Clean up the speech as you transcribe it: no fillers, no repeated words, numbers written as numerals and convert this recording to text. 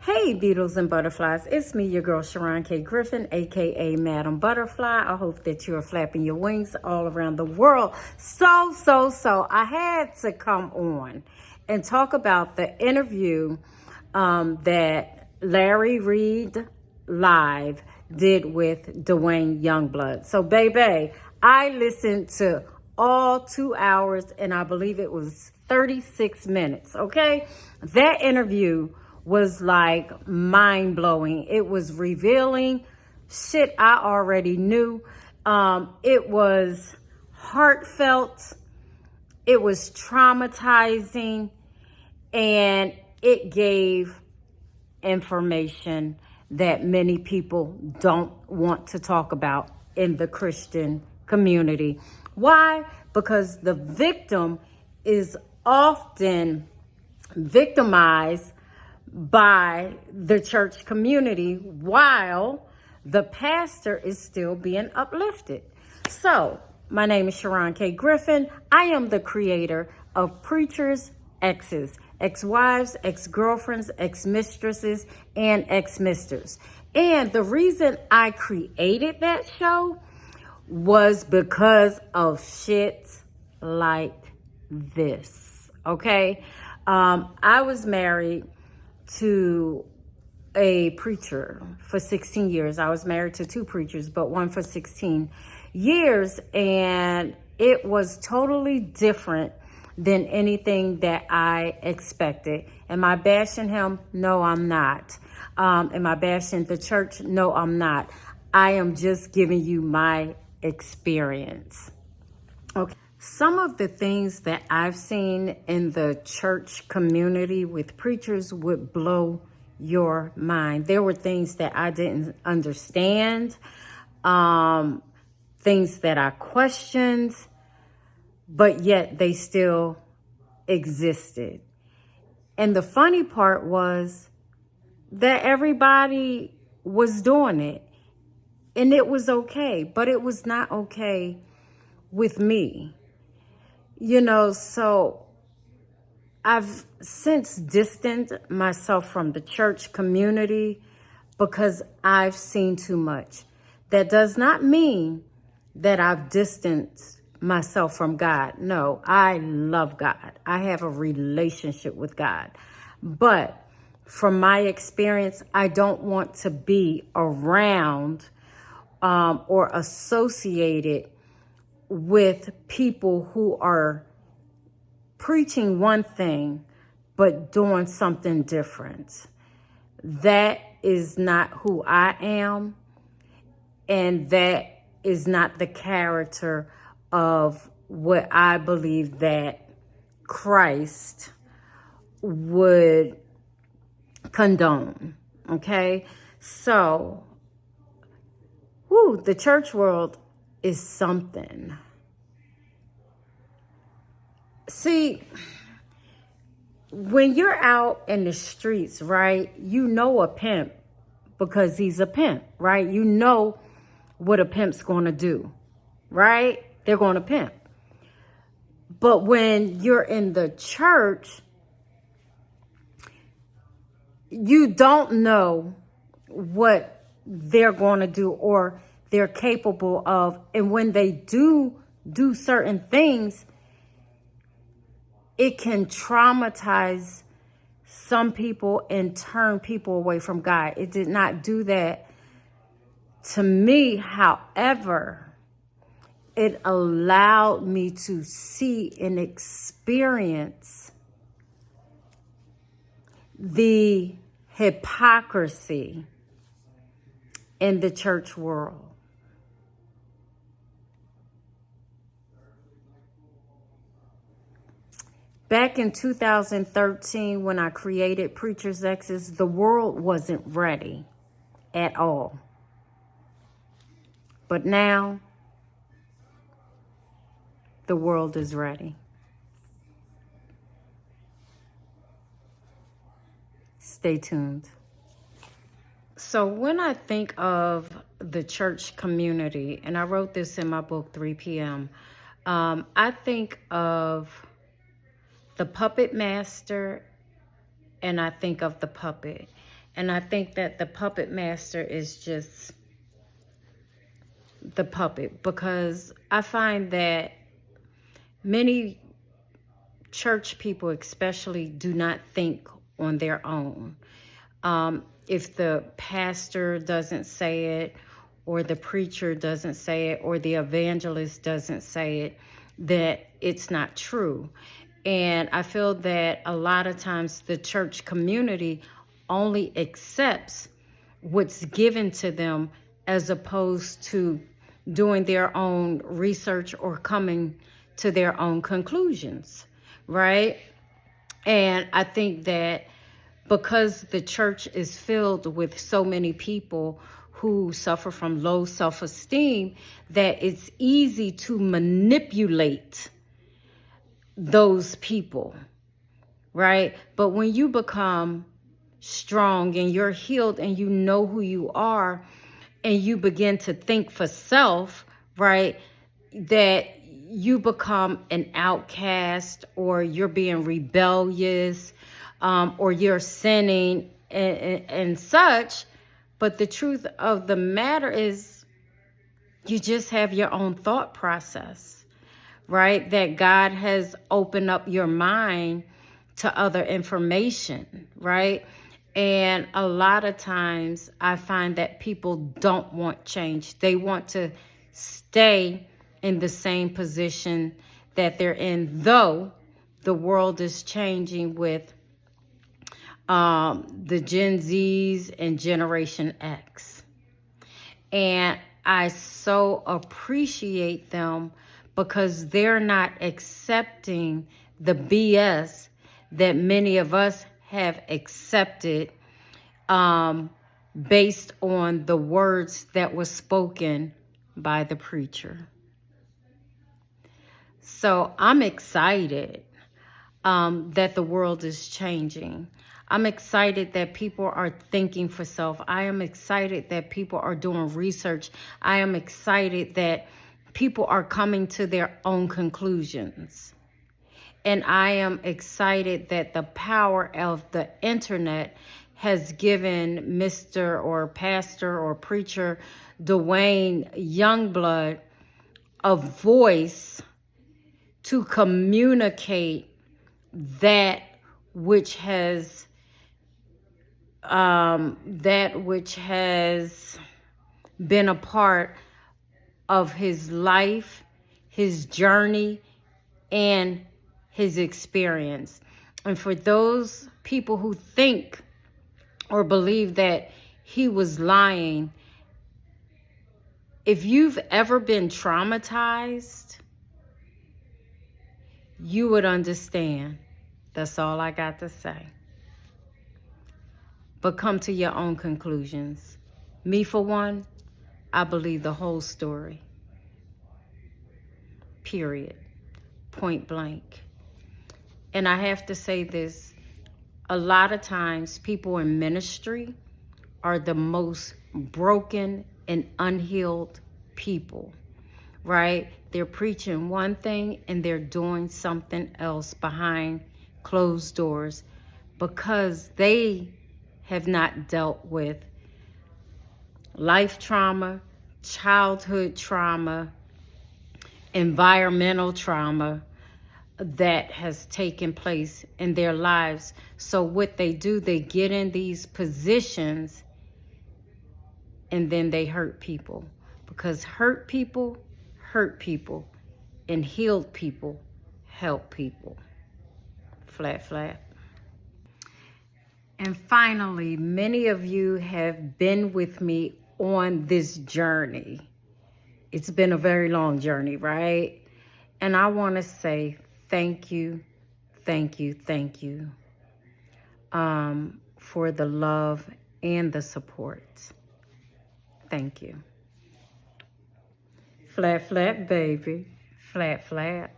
Hey, beetles and butterflies. It's me, your girl, Sharon K. Griffin, aka Madam Butterfly. I hope that you are flapping your wings all around the world. So, I had to come on and talk about the interview that Larry Reed Live did with Dwayne Youngblood. So, baby, I listened to all 2 hours and I believe it was 36 minutes, okay? That interview was like mind-blowing. It was revealing shit I already knew. It was heartfelt. It was traumatizing. And it gave information that many people don't want to talk about in the Christian community. Why? Because the victim is often victimized by the church community while the pastor is still being uplifted. So, my name is Sharon K. Griffin. I am the creator of Preachers' Exes, ex-wives, ex-girlfriends, ex-mistresses, and ex-misters. And the reason I created that show was because of shit like this, okay? I was married to a preacher for 16 years. I was married to two preachers, but one for 16 years. And it was totally different than anything that I expected. Am I bashing him? No, I'm not. Am I bashing the church? No, I'm not. I am just giving you my experience. Okay. Some of the things that I've seen in the church community with preachers would blow your mind. There were things that I didn't understand, things that I questioned, but yet they still existed. And the funny part was that everybody was doing it, and it was okay, but it was not okay with me. You know, so I've since distanced myself from the church community because I've seen too much. That does not mean that I've distanced myself from God. No, I love God. I have a relationship with God. But from my experience, I don't want to be around or associated with people who are preaching one thing but doing something different. That is not who I am, and that is not the character of what I believe that Christ would condone. Okay? So, the church world is something. See, when you're out in the streets, right, you know a pimp because he's a pimp, right? You know what a pimp's going to do, right? They're going to pimp. But when you're in the church, you don't know what they're going to do or they're capable of. And when they do certain things, it can traumatize some people and turn people away from God. It did not do that to me. However, it allowed me to see and experience the hypocrisy in the church world. Back in 2013, when I created Preachers' Exes, the world wasn't ready at all. But now, the world is ready. Stay tuned. So when I think of the church community, and I wrote this in my book, 3 p.m., I think of the puppet master and I think of the puppet. And I think that the puppet master is just the puppet, because I find that many church people especially do not think on their own. If the pastor doesn't say it, or the preacher doesn't say it, or the evangelist doesn't say it, that it's not true. And I feel that a lot of times the church community only accepts what's given to them, as opposed to doing their own research or coming to their own conclusions, right? And I think that because the church is filled with so many people who suffer from low self-esteem, that it's easy to manipulate those people, right? But when you become strong and you're healed and you know who you are, and you begin to think for self, right, that you become an outcast, or you're being rebellious, or you're sinning and such. But the truth of the matter is, you just have your own thought process, right? That God has opened up your mind to other information, right? And a lot of times I find that people don't want change. They want to stay in the same position that they're in, though the world is changing with the Gen Zs and Generation X. And I so appreciate them, because they're not accepting the BS that many of us have accepted, based on the words that were spoken by the preacher. So I'm excited that the world is changing. I'm excited that people are thinking for self. I am excited that people are doing research. I am excited that people are coming to their own conclusions. And I am excited that the power of the internet has given Mr. or Pastor or Preacher Dwayne Youngblood a voice to communicate that which has been a part of his life, his journey, and his experience. And for those people who think or believe that he was lying, if you've ever been traumatized, you would understand. That's all I got to say. But come to your own conclusions. Me, for one, I believe the whole story. Period. Point blank. And I have to say this, a lot of times people in ministry are the most broken and unhealed people, right? They're preaching one thing and they're doing something else behind closed doors, because they have not dealt with life trauma, childhood trauma, environmental trauma that has taken place in their lives. So what they do, they get in these positions and then they hurt people, because hurt people, and healed people help people. Flat, flat. And finally, many of you have been with me on this journey. It's been a very long journey, right? And I want to say thank you, thank you, thank you for the love and the support. Thank you. Flat, flat, baby. Flat, flat.